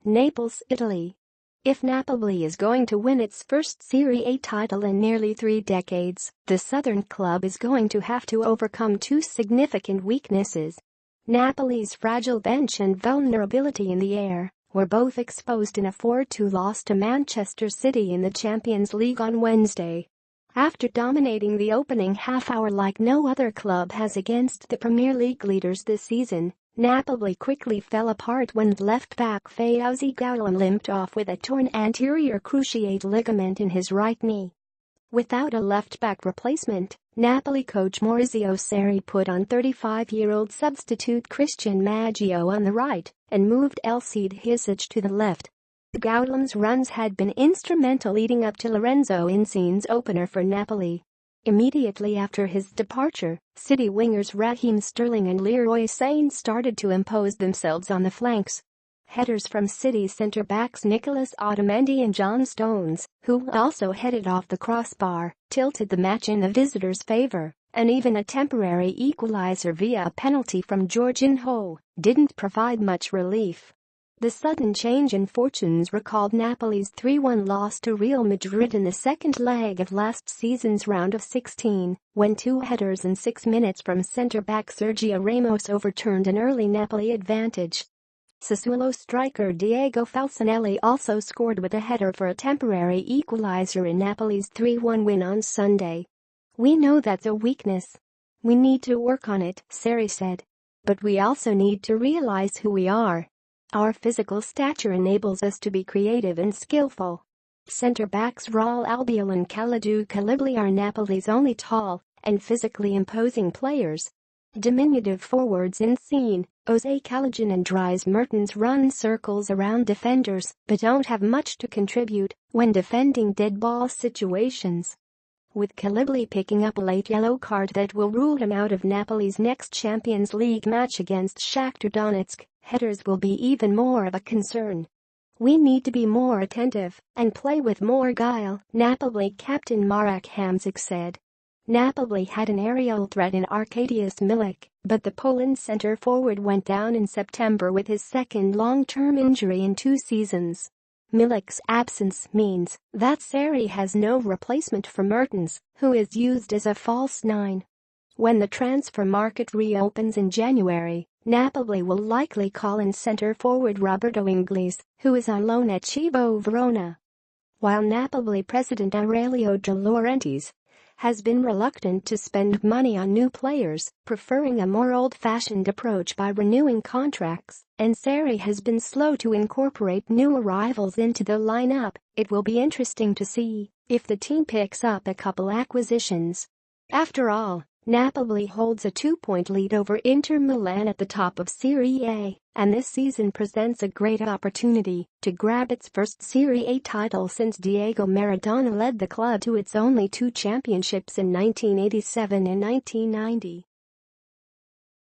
Naples, Italy. If Napoli is going to win its first Serie A title in nearly 3 decades, the southern club is going to have to overcome 2 significant weaknesses. Napoli's fragile bench and vulnerability in the air were both exposed in a 4-2 loss to Manchester City in the Champions League on Wednesday. After dominating the opening half-hour like no other club has against the Premier League leaders this season, Napoli quickly fell apart when left-back Faouzi Ghoulam limped off with a torn anterior cruciate ligament in his right knee. Without a left-back replacement, Napoli coach Maurizio Sarri put on 35-year-old substitute Christian Maggio on the right and moved Elseid Hysaj to the left. Ghoulam's runs had been instrumental leading up to Lorenzo Insigne's opener for Napoli. Immediately after his departure, City wingers Raheem and Leroy Sane started to impose themselves on the flanks. Headers from City centre-backs Nicolas Otamendi and John Stones, who also headed off the crossbar, tilted the match in the visitors' favour, and even a temporary equaliser via a penalty from Jorginho didn't provide much relief. The sudden change in fortunes recalled Napoli's 3-1 loss to Real Madrid in the second leg of last season's round of 16, when 2 headers in 6 minutes from centre-back Sergio Ramos overturned an early Napoli advantage. Sassuolo striker Diego Falcinelli also scored with a header for a temporary equaliser in Napoli's 3-1 win on Sunday. "We know that's a weakness. We need to work on it," Sarri said. "But we also need to realize who we are. Our physical stature enables us to be creative and skillful." Centre-backs Raul Albiol and Kalidou Koulibaly are Napoli's only tall and physically imposing players. Diminutive forwards Insigne, Jose Calagian and Dries Mertens run circles around defenders but don't have much to contribute when defending dead ball situations. With Koulibaly picking up a late yellow card that will rule him out of Napoli's next Champions League match against Shakhtar Donetsk, headers will be even more of a concern. "We need to be more attentive and play with more guile," Napoli captain Marek Hamsik said. Napoli had an aerial threat in Arkadiusz Milik, but the Poland centre-forward went down in September with his second long-term injury in 2 seasons. Milik's absence means that Sarri has no replacement for Mertens, who is used as a false 9. When the transfer market reopens in January, Napoli will likely call in centre-forward Roberto Inglese, who is on loan at Chievo Verona. While Napoli president Aurelio De Laurentiis has been reluctant to spend money on new players, preferring a more old-fashioned approach by renewing contracts, and Sarri has been slow to incorporate new arrivals into the lineup, it will be interesting to see if the team picks up a couple acquisitions. After all, Napoli holds a 2-point lead over Inter Milan at the top of Serie A, and this season presents a great opportunity to grab its first Serie A title since Diego Maradona led the club to its only 2 championships in 1987 and 1990.